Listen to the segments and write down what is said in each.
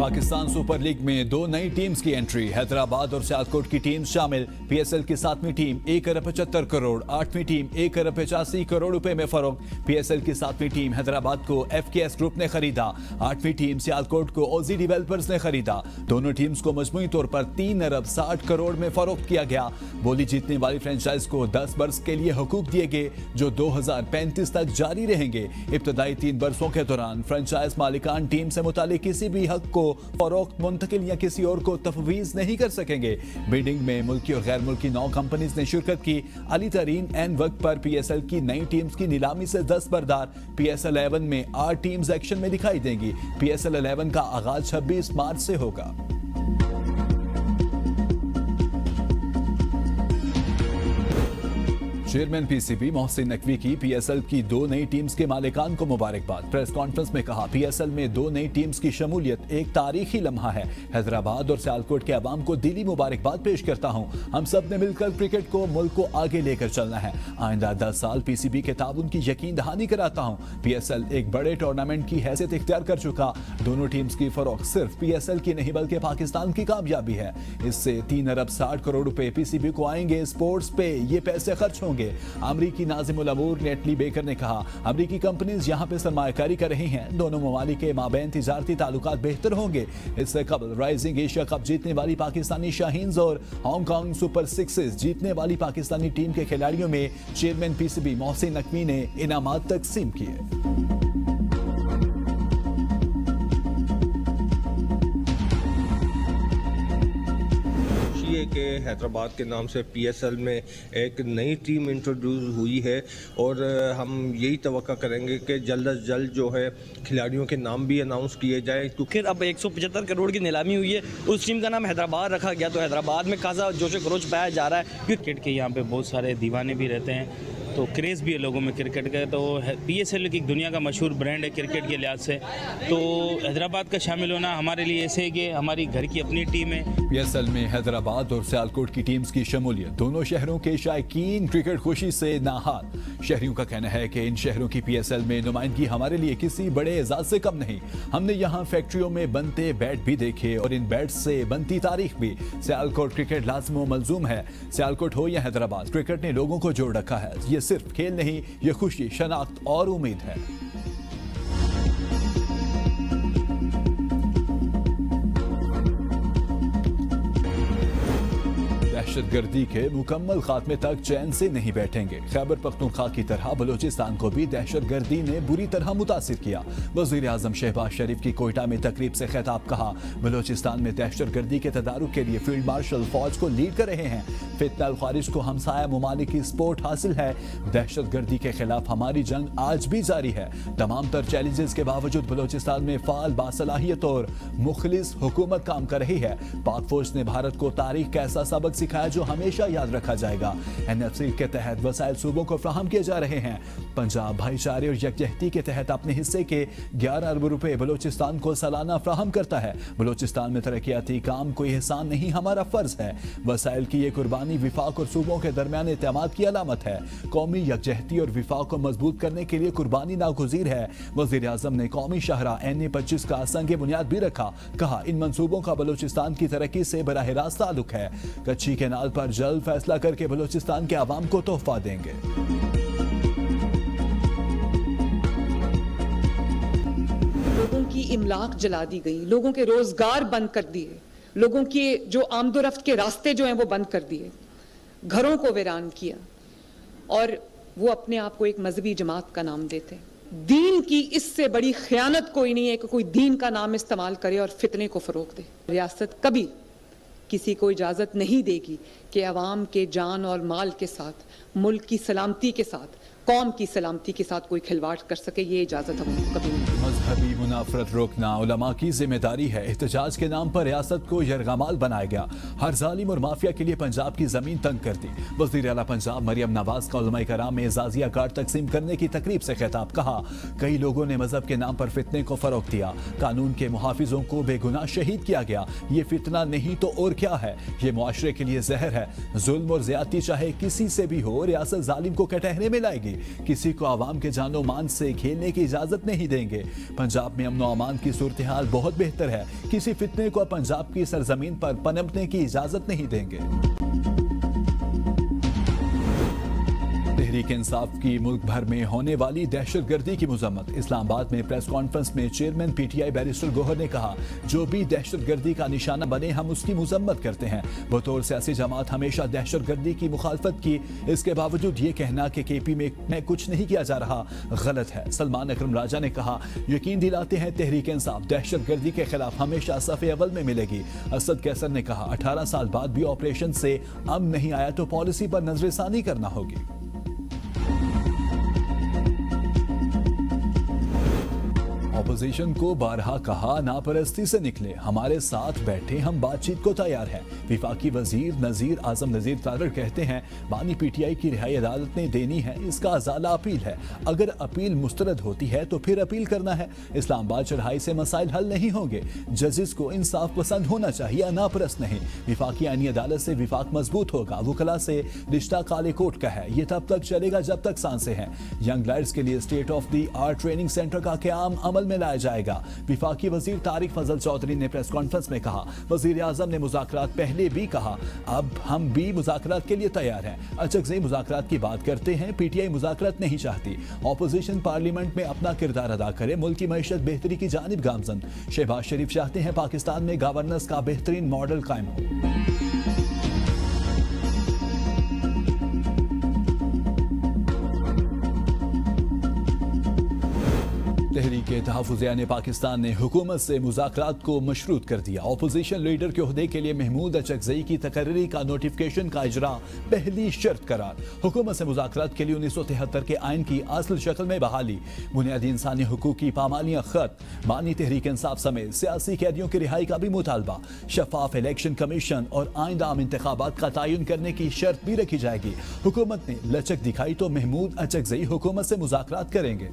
Pakistan super league में दो नई टीम्स की एंट्री। हैदराबाद और सियालकोट की टीम शामिल। पीएसएल की 7वीं टीम 1 अरब 75 करोड़, 8वीं टीम 1 अरब 85 करोड़ रुपए में फरोख्त। पीएसएल की 7वीं टीम हैदराबाद को एफकेएस ग्रुप ने खरीदा। 8वीं टीम सियालकोट को ओजी डेवलपर्स ने खरीदा। दोनों टीम्स को मजमूई तौर पर 3 अरब 60 करोड़ में फरोख्त किया गया। बोली जीतने वाली फ्रेंचाइज को 10 बरस के लिए हुकूक दिए गए, जो 2035 तक जारी रहेंगे। इब्तदाई 3 बरसों के दौरान फ्रेंचाइज मालिकान टीम से मुतालिक किसी भी हक को फरोख्त, मुंतकिल या किसी और को तफवीज नहीं कर सकेंगे। बिडिंग में मुल्की और गैर मुल्की 9 कंपनीज ने शिरकत की। अली तरीन एन वक्त पर पीएसएल की नई टीम्स की नीलामी से दस्तबरदार। पीएसएल 11 में 8 टीम्स एक्शन में दिखाई देंगी। पीएसएल 11 का आगाज 26 मार्च से होगा। चेयरमैन पीसीबी मोहसिन नकवी की पीएसएल की 2 नई टीम्स के मालिकान को मुबारकबाद। प्रेस कॉन्फ्रेंस में कहा, पीएसएल में 2 नई टीम्स की शमूलियत एक तारीखी लम्हा है। हैदराबाद और सियालकोट के अवाम को दिली मुबारकबाद पेश करता हूं। हम सब ने मिलकर क्रिकेट को, मुल्क को आगे लेकर चलना है। आइंदा 10 साल पीसीबी के ताउन की यकीन दहानी कराता हूं। पीएसएल एक बड़े टूर्नामेंट की हैसियत इख्तियार कर चुका। दोनों टीम्स की फरोख्त सिर्फ पीएसएल की नहीं बल्कि पाकिस्तान की कामयाबी है। इससे 3 अरब 60 करोड़ रुपए पीसीबी को आएंगे। स्पोर्ट्स पे ये पैसे खर्च होंगे। अमरीकी नाज़िमुल अमूर नेटली बेकर ने कहा, अमरीकी कंपनीज यहां पे सरमायाकारी कर रही हैं। दोनों ममालिक के माबैन तिजारती ताल्लुकात बेहतर होंगे। इससे कबल राइजिंग एशिया कप जीतने वाली पाकिस्तानी शाहीन्स और हांगकांग सुपर सिक्सेस जीतने वाली पाकिस्तानी टीम के खिलाड़ियों में चेयरमैन पीसीबी मोहसिन नकवी ने इनामात तकसीम किए। के हैदराबाद के नाम से पीएसएल में एक नई टीम इंट्रोड्यूस हुई है और हम यही तवक्का करेंगे कि जल्द अज जल्द जो है खिलाड़ियों के नाम भी अनाउंस किए जाए। तो फिर अब 175 करोड़ की नीलामी हुई है, उस टीम का नाम हैदराबाद रखा गया। तो हैदराबाद में खासा जोश खरोश पाया जा रहा है। क्रिकेट के यहाँ पे बहुत सारे दीवाने भी रहते हैं, तो क्रेज़ भी है लोगों में क्रिकेट का। तो पीएसएल की दुनिया का मशहूर ब्रांड है क्रिकेट के लिहाज से। तो हैदराबाद का शामिल होना हमारे लिए ऐसे है कि हमारी घर की अपनी टीम है। पीएसएल में हैदराबाद और सियालकोट की टीम्स की शमूलियत। दोनों शहरों के शायकीन क्रिकेट खुशी से नाहाल। शहरियों का कहना है कि इन शहरों की पीएसएल में नुमाइंदगी हमारे लिए किसी बड़े एजाज से कम नहीं। हमने यहाँ फैक्ट्रियों में बनते बैट भी देखे और इन बैट से बनती तारीख भी। सियालकोट क्रिकेट लाज़िम व मलजूम है। सियालकोट हो या हैदराबाद, क्रिकेट ने लोगों को जोड़ रखा है। ये सिर्फ खेल नहीं, ये खुशी, शनाख्त और उम्मीद है। दहशतगर्दी के मुकम्मल खात्मे तक चैन से नहीं बैठेंगे। खैबर पख्तूनख्वा की तरह बलोचिस्तान को भी दहशतगर्दी ने बुरी तरह मुतासिर किया। वज़ीर आज़म शहबाज शरीफ की कोयटा में तकरीब से खिताब। कहा, बलोचिस्तान में दहशतगर्दी के तदारुक के लिए फील्ड मार्शल फौज को लीड कर रहे हैं। फितना खारिज को हमसाया ममालिक की सपोर्ट हासिल है। दहशतगर्दी के खिलाफ हमारी जंग आज भी जारी है। तमाम तर चैलेंजेस के बावजूद बलोचिस्तान में फाल, बासलाहियत और मुखलिस हुकूमत काम कर रही है। पाक फौज ने भारत को तारीख का ऐसा सबक सिखाया जो हमेशा याद रखा जाएगा। एनएफसी के तहत वसाइल सूबों को फराहम किए जा रहे हैं। पंजाब भाईचारे और यकजहती के तहत अपने हिस्से के 11 अरब रुपए बलोचिस्तान को सालाना फराहम करता है। बलोचिस्तान में तरक्याती काम कोई एहसान नहीं, हमारा फर्ज है। वसाइल की ये कुर्बानी विफाक और सूबों के दरमियान एतमाद की अलामत है। कौमी यकजहती और विफाक को मजबूत करने के लिए कुर्बानी नागुज़ीर है। वज़ीर आज़म ने कौमी शाहरा NA-25 का संग बुनियाद भी रखा। कहा, इन मंसूबों का बलोचिस्तान की तरक्की से बराह रास्त ताल्लुक है। कच्ची केनाल पर जल्द फैसला करके बलोचिस्तान के अवाम को तोहफा देंगे। लोगों की इमलाक जला दी गई, लोगों के रोजगार बंद कर दिए, लोगों के जो आमदोरफ्त के रास्ते जो हैं वो बंद कर दिए, घरों को वीरान किया और वो अपने आप को एक मजहबी जमात का नाम देते। दीन की इससे बड़ी खयानत कोई नहीं है कि कोई दीन का नाम इस्तेमाल करे और फितने को फरोग दे। रियासत कभी किसी को इजाजत नहीं देगी कि अवाम के जान और माल के साथ, मुल्क की सलामती के साथ, कौम की सलामती के साथ कोई खिलवाड़ कर सके। ये इजाजत हम कभी नहीं। मजहबी मुनाफरत रोकना उलमा की जिम्मेदारी है। एहतजाज के नाम पर रियासत को यरगमाल बनाया गया। हर जालिम और माफिया के लिए पंजाब की जमीन तंग कर दी। वज़ीर आला पंजाब मरियम नवाज का उलमा कराम में एजाजिया कार्ड तकसीम करने की तकरीब से खिताब। कहा, कई लोगों ने मजहब के नाम पर फितने को फरोग दिया। कानून के मुहाफिजों को बेगुनाह शहीद किया गया। ये फितना नहीं तो और क्या है? ये मुआशरे के लिए जहर है। जुल्म और ज्यादती चाहे किसी से भी हो, रियासत जालिम को कटहरे में लाएगी। किसी को आवाम के जानो मान से खेलने की इजाजत नहीं देंगे। पंजाब में अमन अमान की सूरत हाल बहुत बेहतर है, किसी फितने को पंजाब की सरजमीन पर पनपने की इजाजत नहीं देंगे। तहरीक इंसाफ की मुल्क भर में होने वाली दहशतगर्दी की मजम्मत। इस्लामाबाद में प्रेस कॉन्फ्रेंस में चेयरमैन पीटीआई बैरिस्टर गोहर ने कहा, जो भी दहशतगर्दी का निशाना बने हम उसकी मजम्मत करते हैं। बतौर सियासी जमात हमेशा दहशतगर्दी की मुखालफत की, इसके बावजूद ये कहना कि केपी में कुछ नहीं किया जा रहा गलत है। सलमान अकरम राजा ने कहा, यकीन दिलाते हैं तहरीक इंसाफ दहशतगर्दी के खिलाफ हमेशा सफ़े अव्वल में मिलेगी। असद कैसर ने कहा, 18 साल बाद भी ऑपरेशन से अमन नहीं आया तो पॉलिसी पर नजरसानी करना होगी। अपोजिशन को बारहा कहा, नापरस्ती से निकले, हमारे साथ बैठे, हम बातचीत को तैयार हैं। विफाकी वजीर नजीर आजम नजीर तारड़ कहते हैं, बानी पीटीआई की रिहाई अदालत ने देनी है, इसका अजाला अपील है। अगर अपील मुस्तरद होती है तो फिर अपील करना है। इस्लामाबाद चढ़ाई से मसाइल हल नहीं होंगे। जजेस को इंसाफ पसंद होना चाहिए, नापरस्त नहीं। विफाकी आईनी अदालत से विफाक मजबूत होगा। वकला से रिश्ता काले कोट का है, ये तब तक चलेगा जब तक सांसें हैं। यंग लाइट्स के लिए state of the art training centre का क़याम अमल में लाया जाएगा। विफाकी वजीर तारिक फजल चौधरी ने प्रेस कॉन्फ्रेंस में कहा, वजीर आजम ने मुज़ाकरात पहले भी कहा, अब हम भी मुज़ाकरात के लिए तैयार हैं। अचकज़ई मुज़ाकरात की बात करते हैं, पीटीआई मुज़ाकरात नहीं चाहती। ऑपोजिशन पार्लियामेंट में अपना किरदार अदा करे, मुल्क की मईशत बेहतरी की जानिब गामजन। शहबाज शरीफ चाहते हैं पाकिस्तान में गवर्नेंस का बेहतरीन मॉडल कायम हो। तहरीके तहफ़्फ़ुज़-ए पाकिस्तान ने हुकूमत से मुज़ाकरात को मशरूत कर दिया। अपोजिशन लीडर के ओहदे के लिए महमूद अचकज़ई की तकर्री का नोटिफिकेशन का इजरा पहली शर्त करार। हुकूमत से मुज़ाकरात के लिए 1973 के आइन की असल शक्ल में बहाली। बुनियादी इंसानी हुकूक की पामालियाँ खत्म। बानी तहरीक इंसाफ समेत सियासी कैदियों की रिहाई का भी मुतालबा। शफाफ इलेक्शन कमीशन और आइंदा आम इंतखाबात का तयन करने की शर्त भी रखी जाएगी। हुकूमत ने लचक दिखाई तो महमूद अचकज़ई हुकूमत से मुज़ाकरात करेंगे।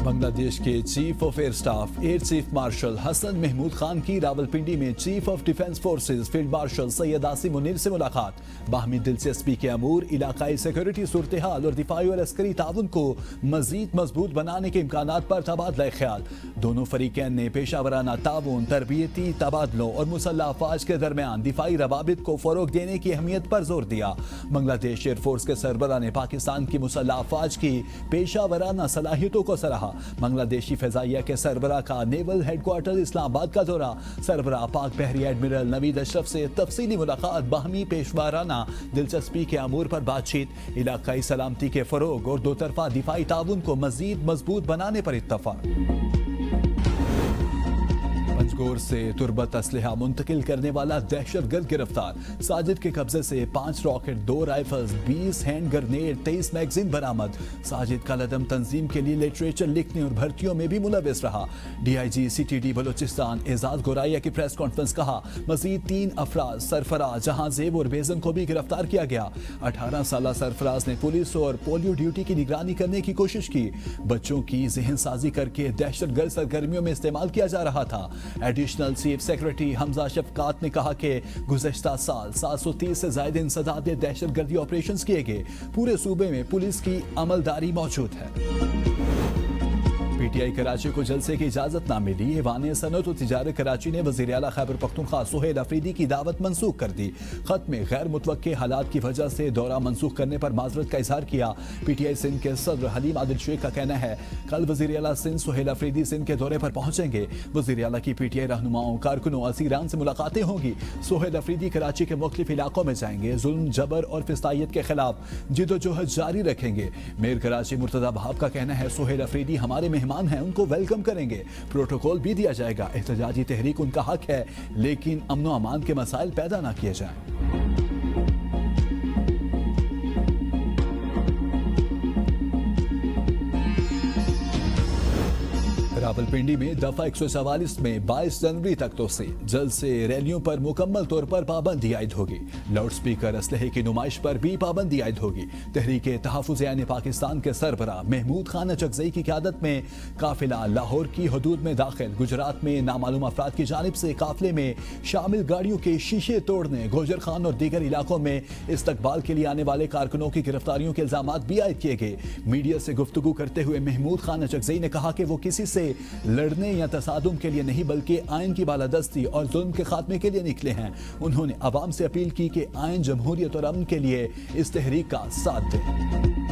बांग्लादेश के chief of air staff air chief marshal Hasan Mahmood Khan की रावलपिंडी में chief of defence forces field marshal Syed Asim Munir से मुलाकात। बाहमी दिलचस्पी के अमूर, इलाकाई सिक्योरिटी सूरत हाल और दिफाई और अस्करी ताउन को मजीद मजबूत बनाने के इम्कानात पर तबादला ख्याल। दोनों फरीकैन ने पेशावराना ताउन, तरबियती तबादलों और मुसल्लह अफवाज के दरमियान दिफाई रवाबित को फरोग देने की अहमियत पर जोर दिया। बांग्लादेश एयरफोर्स के सरबराह ने पाकिस्तान की मुसल्लह अफवाज की पेशावराना सलाहियतों को सराहा। बांग्लादेशी फजाइया के सरबराह का नेवल हेडक्वार्टर इस्लामाबाद का दौरा। सरबराह पाक बहरी एडमिरल नवीद अशरफ से तफसीली मुलाकात। बाहमी पेशवाराना दिलचस्पी के अमूर पर बातचीत। इलाकाई सलामती के फरोग और दो तरफा दिफाई ताउन को मजीद मजबूत बनाने पर इत्तफाक। पंजगोर से तुरबत असलहा मुंतकिल करने वाला दहशतगर्द गिरफ्तार। साजिद के कब्जे से 5 rocket, 2 rifles, 20 hand grenade, 23 magazine बरामद। साजिद का लदम तंजीम के लिए लिटरेचर लिखने और भर्तियों में भी मुलविस रहा। डीआईजी सीटीडी बलोचिस्तान एजाज गोराया की प्रेस कॉन्फ्रेंस कहा, मजीद 3 अफराज सरफराज, जहांजेब और बेजन को भी गिरफ्तार किया गया। 18 साल सरफराज ने पुलिस और पोलियो ड्यूटी की निगरानी करने की कोशिश की। बच्चों की जहन साजी करके दहशतगर्द सरगर्मियों में इस्तेमाल किया जा रहा था। Additional chief secretary Hamza Shafqat ने कहा कि गुज़श्ता साल 730 से ज्यादा इंसदादे दहशतगर्दी ऑपरेशंस किए गए। पूरे सूबे में पुलिस की अमलदारी मौजूद है। पीटीआई कराची को जलसे की इजाजत ना मिली। ऐवान सनत और तिजारत कराची ने वज़ीर आला खैबर पख्तूनख्वा सुहेल अफरीदी की दावत मनसूख कर दी। खत में गैर मुतवक्के हालात की वजह से दौरा मनसूख करने पर माजरत का इजहार किया। पीटीआई सिंध के सदर हलीम आदिल शेख का कहना है, कल वज़ीर आला सिंध सुहेल अफरीदी सिंध के दौरे पर पहुंचेंगे। वज़ीर आला की पीटीआई रहनुमाओं, कारकुनों, असीरान से मुलाकातें होंगी। सुहेल अफरीदी कराची के मुख्तलिफ इलाकों में जाएंगे। जुल्म, जबर और फिस्तायत के खिलाफ जिदोजहद जारी रखेंगे। मेयर कराची मुर्तजा बहाब का कहना है, सुहेल अफरीदी हमारे मेहमान हैं, उनको वेलकम करेंगे। प्रोटोकॉल भी दिया जाएगा। एहतजाजी तहरीक उनका हक है, लेकिन अमन व अमान के मसाइल पैदा ना किए जाएं। रावलपिंडी में दफा 144 में 22 जनवरी तक तो से जल्द से रैलियों पर मुकम्मल तौर पर पाबंदी आयद होगी। लाउड स्पीकर असलहे की नुमाइश पर भी पाबंदी आयद होगी। तहरीके तहफ़्फ़ुज़ यानी पाकिस्तान के सरबराह महमूद खान अचकज़ई की क़यादत में काफिला लाहौर की हदूद में दाखिल। गुजरात में नामालूम अफराद की जानिब से काफिले में शामिल गाड़ियों के शीशे तोड़ने, गोजर खान और दीगर इलाकों में इस्तकबाल के लिए आने वाले कारकुनों की गिरफ्तारियों के इल्जाम भी आयद किए गए। मीडिया से गुफ्तगू करते हुए महमूद खान अचकज़ई ने कहा कि वो किसी से लड़ने या तसादुम के लिए नहीं बल्कि आइन की बालादस्ती और जुल्म के खात्मे के लिए निकले हैं। उन्होंने अवाम से अपील की कि आइन, जमहूरियत और अमन के लिए इस तहरीक का साथ दें।